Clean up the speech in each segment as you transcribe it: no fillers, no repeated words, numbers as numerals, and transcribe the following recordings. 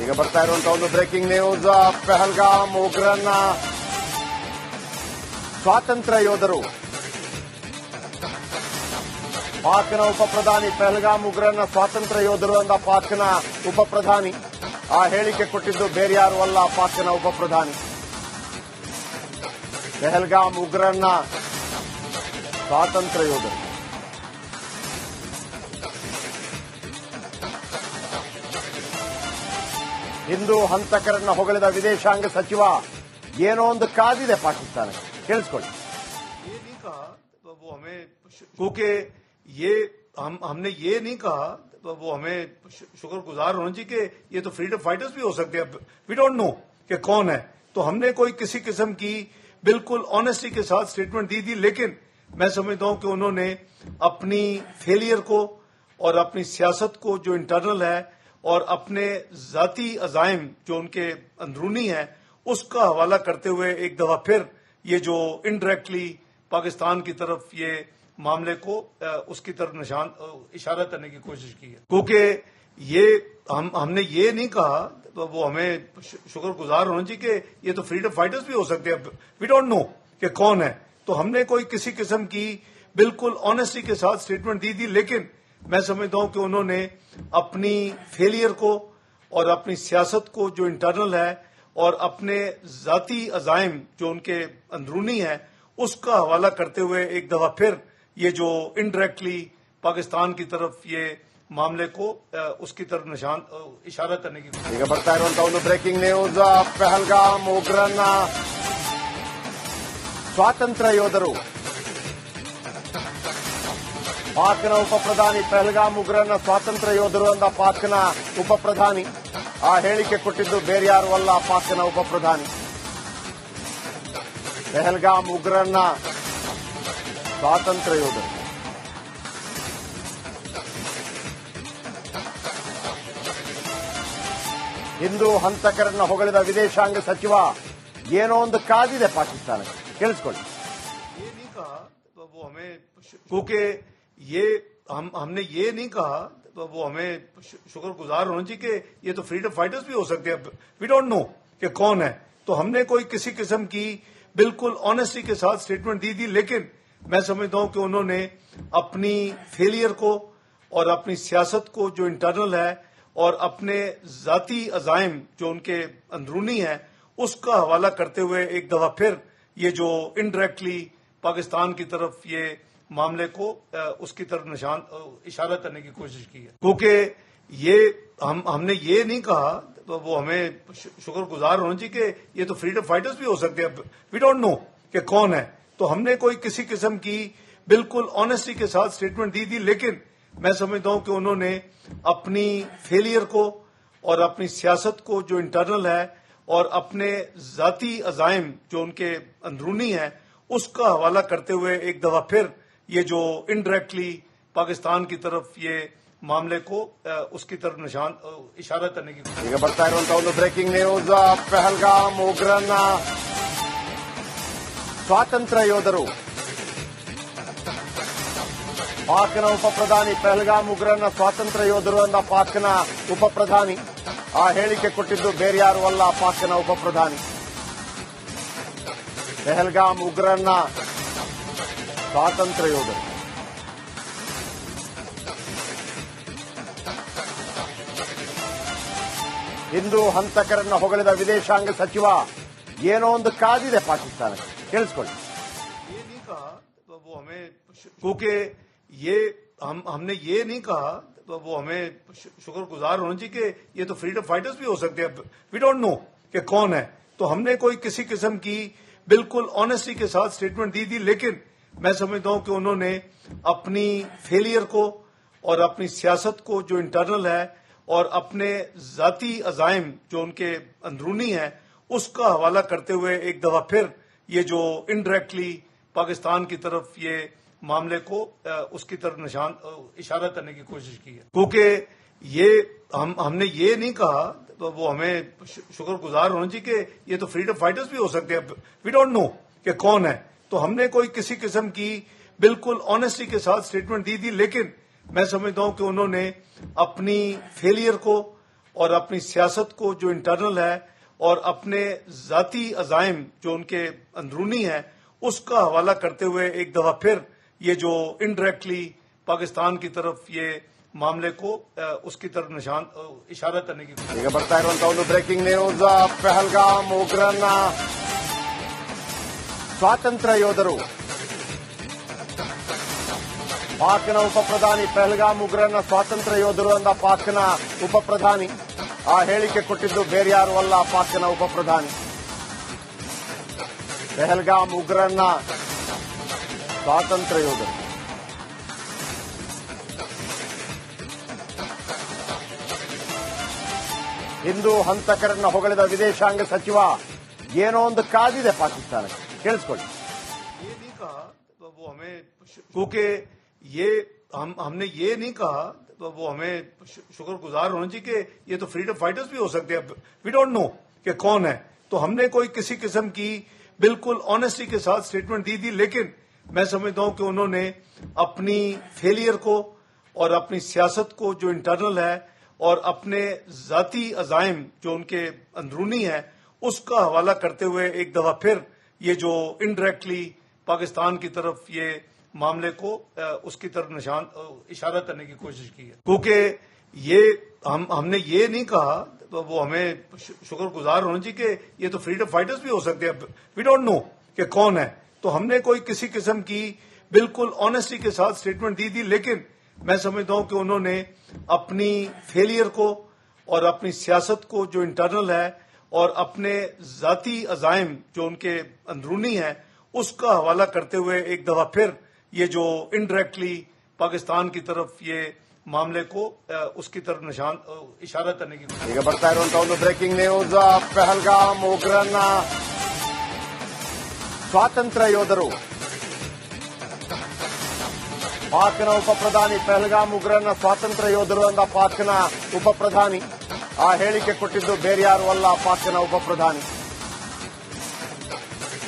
ಈಗ ಬರ್ತಾ ಇರುವಂತಹ ಒಂದು ಬ್ರೇಕಿಂಗ್ ನ್ಯೂಸ್. ಪಹಲ್ಗಾಮ್ ಉಗ್ರನ ಸ್ವಾತಂತ್ರ್ಯ ಯೋಧರು ಪಾಕ್ನ ಉಪ ಪ್ರಧಾನಿ ಪಹಲ್ಗಾಮ್ ಉಗ್ರನ ಸ್ವಾತಂತ್ರ್ಯ ಯೋಧರು ಅಂದ ಪಾಕ್ನ ಉಪ ಪ್ರಧಾನಿ. ಆ ಹೇಳಿಕೆ ಕೊಟ್ಟಿದ್ದು ಬೇರ್ಯಾರು ಅಲ್ಲ, ಪಾಕ್ನ ಉಪ ಪ್ರಧಾನಿ. ಪಹಲ್ಗಾಮ್ ಉಗ್ರನ ಸ್ವಾತಂತ್ರ್ಯ ಯೋಧರು ಹಿಂದೂ ಹಂತಕರನ್ನ ಹೊಗಳಿದ ವಿದೇಶಾಂಗ ಸಚಿವ. ಏನೋ ಒಂದು ಕಾದಿದೆ ಪಾಕಿಸ್ತಾನಕ್ಕೆ, ಕೇಳಿಸ್ಕೊಳ್ಳಿ. क्योंकि ये हमने ये नहीं कहा, वो हमें शुक्रगुजार होना चाहिए कि ये तो फ्रीडम फाइटर्स भी हो सकते हैं. वी डोंट नो कि कौन है, तो हमने कोई किसी किस्म की बिल्कुल ऑनेस्टी के साथ स्टेटमेंट दी थी. लेकिन मैं समझता हूं कि उन्होंने अपनी फेलियर को और अपनी सियासत को जो इंटरनल है और अपने जाती अजाइम जो उनके अंदरूनी है उसका हवाला करते हुए एक दफा फिर ये जो इनडायरेक्टली पाकिस्तान की तरफ ये मामले को उसकी तरफ इशारा करने की कोशिश की है. क्योंकि ये हमने ये नहीं कहा, वो हमें शुक्रगुजार होना चाहिए कि ये तो फ्रीडम फाइटर्स भी हो सकते हैं. वी डोंट नो कि कौन है, तो हमने कोई किसी किस्म की बिल्कुल ऑनेस्टी के साथ स्टेटमेंट दी थी. लेकिन मैं समझता हूं कि उन्होंने अपनी फेलियर को और अपनी सियासत को जो इंटरनल है और अपने जाती अजाइम जो उनके अंदरूनी है उसका हवाला करते हुए एक दफा फिर ये जो इनडायरेक्टली पाकिस्तान की तरफ ये मामले को उसकी तरफ इशारा करने की. ಈಗ ಬರ್ತಾ ಇರುವಂತಹ ಒಂದು ಬ್ರೇಕಿಂಗ್ ನ್ಯೂಸ್. ಪಹಲ್ಗಾಮ್ ಉಗ್ರನ ಸ್ವಾತಂತ್ರ್ಯ ಯೋಧರು ಪಾಕ್ನ ಉಪ ಪ್ರಧಾನಿ ಪಹಲ್ಗಾಮ್ ಉಗ್ರನ ಸ್ವಾತಂತ್ರ್ಯ ಯೋಧರು ಅಂದ ಪಾಕ್ನ ಉಪ ಪ್ರಧಾನಿ. ಆ ಹೇಳಿಕೆ ಕೊಟ್ಟಿದ್ದು ಬೇರ್ಯಾರು ಅಲ್ಲ, ಪಾಕ್ನ ಉಪ ಪ್ರಧಾನಿ. ಪಹಲ್ಗಾಮ್ ಉಗ್ರನ ಸ್ವಾತಂತ್ರ್ಯ ಯೋಧರು ಹಿಂದೂ ಹಂತಕರನ್ನ ಹೊಗಳಿದ ವಿದೇಶಾಂಗ ಸಚಿವ. ಏನೋ ಒಂದು ಕಾದಿದೆ ಪಾಕಿಸ್ತಾನಕ್ಕೆ, ಕೇಳಿಸ್ಕೊಳ್ಳಿ. वो हमें क्योंकि ये हमने ये नहीं कहा, वो हमें शुक्रगुजार होना चाहिए कि ये तो फ्रीडम फाइटर्स भी हो सकते हैं. वी डोंट नो कि कौन है, तो हमने कोई किसी किस्म की बिल्कुल ऑनेस्टी के साथ स्टेटमेंट दी थी. लेकिन मैं समझता हूं कि उन्होंने अपनी फेलियर को और अपनी सियासत को जो इंटरनल है और अपने जाती अजाइम जो उनके अंदरूनी है उसका हवाला करते हुए एक दफा फिर ये जो इनडायरेक्टली पाकिस्तान की तरफ ये मामले को उसकी तरफ इशारा करने की कोशिश की है. क्योंकि ये हमने ये नहीं कहा, वो हमें शुक्रगुजार होना चाहिए कि ये तो फ्रीडम फाइटर्स भी हो सकते हैं. वी डोंट नो कि कौन है, तो हमने कोई किसी किस्म की बिल्कुल ऑनेस्टी के साथ स्टेटमेंट दी थी. लेकिन मैं समझता हूं कि उन्होंने अपनी फेलियर को और अपनी सियासत को जो इंटरनल है और अपने जाती अजाइम जो उनके अंदरूनी है उसका हवाला करते हुए एक दफा फिर ये जो इनडायरेक्टली पाकिस्तान की तरफ ये मामले को उसकी तरफ इशारा करने की. ಈಗ ಬರ್ತಾ ಇರುವಂತಹ ಒಂದು ಬ್ರೇಕಿಂಗ್ ನ್ಯೂಸ್. ಪಹಲ್ಗಾಮ್ ಉಗ್ರನ ಸ್ವಾತಂತ್ರ್ಯ ಯೋಧರು ಪಾಕ್ನ ಉಪ ಪ್ರಧಾನಿ ಪಹಲ್ಗಾಮ್ ಉಗ್ರನ ಸ್ವಾತಂತ್ರ್ಯ ಯೋಧರು ಅಂದ ಪಾಕ್ನ ಉಪ ಪ್ರಧಾನಿ. ಆ ಹೇಳಿಕೆ ಕೊಟ್ಟಿದ್ದು ಬೇರ್ಯಾರು ಅಲ್ಲ, ಪಾಕ್ನ ಉಪ ಪ್ರಧಾನಿ. ಪಹಲ್ಗಾಮ್ ಉಗ್ರನ ಸ್ವಾತಂತ್ರ್ಯ ಯೋಧರು ಹಿಂದೂ ಹಂತಕರನ್ನ ಹೊಗಳಿದ ವಿದೇಶಾಂಗ ಸಚಿವ. ಏನೋ ಒಂದು ಕಾದಿದೆ ಪಾಕಿಸ್ತಾನಕ್ಕೆ, ಕೇಳಿಸ್ಕೊಳ್ಳಿ. वो हमें क्योंकि ये हमने ये नहीं कहा, वो हमें शुक्रगुजार होना चाहिए कि ये तो फ्रीडम फाइटर्स भी हो सकते हैं. वी डोंट नो कि कौन है, तो हमने कोई किसी किस्म की बिल्कुल ऑनेस्टी के साथ स्टेटमेंट दी थी. लेकिन मैं समझता हूं कि उन्होंने अपनी फेलियर को और अपनी सियासत को जो इंटरनल है और अपने जाती अजाइम जो उनके अंदरूनी है उसका हवाला करते हुए एक दफा फिर ये जो इनडायरेक्टली पाकिस्तान की तरफ ये मामले को उसकी तरफ इशारा करने की कोशिश की है. क्योंकि ये हमने ये नहीं कहा, वो हमें शुक्रगुजार होना चाहिए कि ये तो फ्रीडम फाइटर्स भी हो सकते हैं. वी डोंट नो कि कौन है, तो हमने कोई किसी किस्म की बिल्कुल ऑनेस्टी के साथ स्टेटमेंट दी थी. लेकिन मैं समझता हूं कि उन्होंने अपनी फेलियर को और अपनी सियासत को जो इंटरनल है और अपने जाती अजाइम जो उनके अंदरूनी है उसका हवाला करते हुए एक दफा फिर ये जो इनडायरेक्टली पाकिस्तान की तरफ ये मामले को उसकी तरफ निशान इशारा करने की ಈಗ ಬರ್ತಾ ಇರುವಂತಹ ಒಂದು ಬ್ರೇಕಿಂಗ್ ನ್ಯೂಸ್. ಪಹಲ್ಗಾಮ್ ಉಗ್ರನ ಸ್ವಾತಂತ್ರ್ಯ ಯೋಧರು ಪಾಕ್ನ ಉಪಪ್ರಧಾನಿ ಪಹಲ್ಗಾಮ್ ಉಗ್ರನ ಸ್ವಾತಂತ್ರ್ಯ ಯೋಧರು ಅಂದ ಪಾಕ್ನ ಉಪಪ್ರಧಾನಿ. ಆ ಹೇಳಿಕೆ ಕೊಟ್ಟಿದ್ದು ಬೇರೆ ಯಾರು ಅಲ್ಲ, ಪಾಕ್ನ ಉಪಪ್ರಧಾನಿ. ಪಹಲ್ಗಾಮ್ ಉಗ್ರನ ಸ್ವಾತಂತ್ರ್ಯ ಯೋಧರು ಹಿಂದೂ ಹಂತಕರನ್ನ ಹೊಗಳಿದ ವಿದೇಶಾಂಗ ಸಚಿವ ಏನೋ ಒಂದು ಕಾದಿದೆ ಪಾಕಿಸ್ತಾನಕ್ಕೆ. ಕೇಳಿಸ್ಕೊಳ್ಳಿ. ये नहीं कहा तो वो हमें, क्योंकि ये हमने ये नहीं कहा तो वो हमें शुक्रगुजार होना चाहिए कि ये तो फ्रीडम फाइटर्स भी हो सकते हैं. वी डोंट नो कि कौन है. तो हमने कोई किसी किस्म की बिल्कुल ऑनेस्टी के साथ स्टेटमेंट दी थी, लेकिन मैं समझता हूं कि उन्होंने अपनी फेलियर को और अपनी सियासत को जो इंटरनल है और अपने जाती अजाइम जो उनके अंदरूनी है उसका हवाला करते हुए एक दफा फिर ये जो इनडायरेक्टली पाकिस्तान की तरफ ये मामले को उसकी तरफ निशान इशारा करने की कोशिश की है. क्योंकि ये हमने ये नहीं कहा तो वो हमें शुक्रगुजार होना चाहिए कि ये तो फ्रीडम फाइटर्स भी हो सकते हैं. वी डोंट नो कि कौन है. तो हमने कोई किसी किस्म की बिल्कुल ऑनेस्टी के साथ स्टेटमेंट दी थी, लेकिन मैं समझता हूं कि उन्होंने अपनी फेलियर को और अपनी सियासत को जो इंटरनल है और अपने जाती अजाइम जो उनके अंदरूनी है उसका हवाला करते हुए एक दफा फिर ये जो इनडायरेक्टली पाकिस्तान की तरफ ये मामले को उसकी तरफ निशान इशारा करने की. ಈಗ ಬರ್ತಾ ಇರುವಂತಹ ಒಂದು ಬ್ರೇಕಿಂಗ್ ನ್ಯೂಸ್. ಪಹಲ್ಗಾಮ್ ಉಗ್ರನ ಸ್ವಾತಂತ್ರ್ಯ ಯೋಧರು ಪಾಕ್ನ ಉಪಪ್ರಧಾನಿ ಪಹಲ್ಗಾಮ್ ಉಗ್ರನ ಸ್ವಾತಂತ್ರ್ಯ ಯೋಧರು ಅಂದ ಪಾಕ್ನ ಉಪಪ್ರಧಾನಿ. ಆ ಹೇಳಿಕೆ ಕೊಟ್ಟಿದ್ದು ಬೇರೆ ಯಾರು ಅಲ್ಲ, ಪಾಕ್ನ ಉಪಪ್ರಧಾನಿ.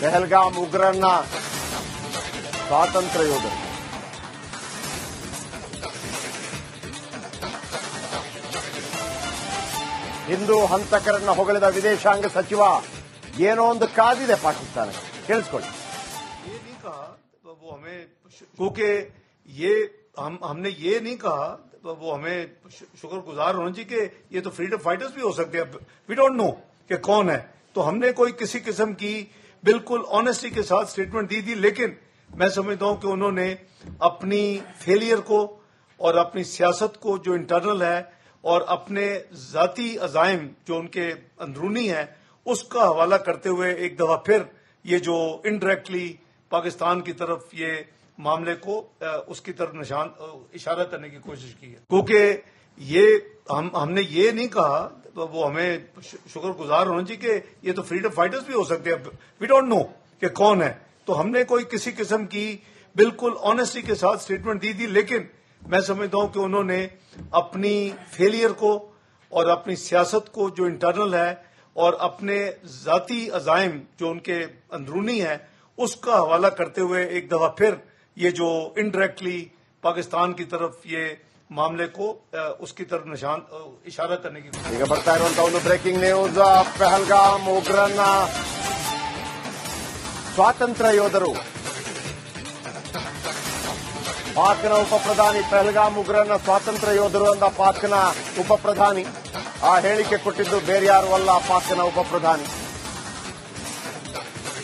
ಪಹಲ್ಗಾಮ್ ಉಗ್ರನ ಸ್ವಾತಂತ್ರ್ಯ ಯೋಧರು ಹಿಂದೂ ಹಂತಕರನ್ನ ಹೊಗಳಿದ ವಿದೇಶಾಂಗ ಸಚಿವ ಏನೋ ಒಂದು ಕಾದಿದೆ ಪಾಕಿಸ್ತಾನಕ್ಕೆ. ಕೇಳಿಸ್ಕೊಳ್ಳಿ. ये नहीं कहा तो वो हमें, क्योंकि ये हमने ये नहीं कहा तो वो हमें शुक्रगुजार होना चाहिए कि ये तो फ्रीडम फाइटर्स भी हो सकते हैं. वी डोंट नो कि कौन है. तो हमने कोई किसी किस्म की बिल्कुल ऑनेस्टी के साथ स्टेटमेंट दी थी, लेकिन मैं समझता हूं कि उन्होंने अपनी फेलियर को और अपनी सियासत को जो इंटरनल है और अपने जाती अजाइम जो उनके अंदरूनी है उसका हवाला करते हुए एक दफा फिर ये जो इनडायरेक्टली पाकिस्तान की तरफ ये मामले को उसकी तरफ निशान इशारा करने की कोशिश की है. क्योंकि ये हमने ये नहीं कहा तो वो हमें शुक्रगुजार होना चाहिए कि ये तो फ्रीडम फाइटर्स भी हो सकते हैं. वी डोंट नो कि कौन है. तो हमने कोई किसी किस्म की बिल्कुल ऑनेस्टी के साथ स्टेटमेंट दी थी, लेकिन मैं समझता हूं कि उन्होंने अपनी फेलियर को और अपनी सियासत को जो इंटरनल है और अपने जाती अजाइम जो उनके अंदरूनी है उसका हवाला करते हुए एक दफा फिर ये जो इनडायरेक्टली पाकिस्तान की तरफ ये मामले को उसकी तरफ निशान इशारा करने की. ಈಗ ಬರ್ತಾ ಇರುವಂತಹ ಒಂದು ಬ್ರೇಕಿಂಗ್ ನ್ಯೂಸ್. ಪಹಲ್ಗಾಮ್ ಉಗ್ರನ ಸ್ವಾತಂತ್ರ್ಯ ಯೋಧರು ಪಾಕ್ನ ಉಪಪ್ರಧಾನಿ ಪಹಲ್ಗಾಮ್ ಉಗ್ರನ ಸ್ವಾತಂತ್ರ್ಯ ಯೋಧರು ಅಂದ ಪಾಕ್ನ ಉಪಪ್ರಧಾನಿ. ಆ ಹೇಳಿಕೆ ಕೊಟ್ಟಿದ್ದು ಬೇರೆ ಯಾರು ಅಲ್ಲ, ಪಾಕ್ನ ಉಪಪ್ರಧಾನಿ.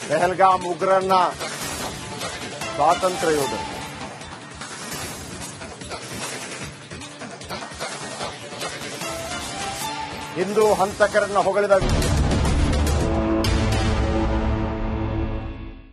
ಪಹಲ್ಗಾಮ್ ಉಗ್ರನ ಸ್ವಾತಂತ್ರ್ಯ ಯೋಧರು ಹಿಂದೂ ಹಂತಕರನ್ನ ಹೊಗಳಿದ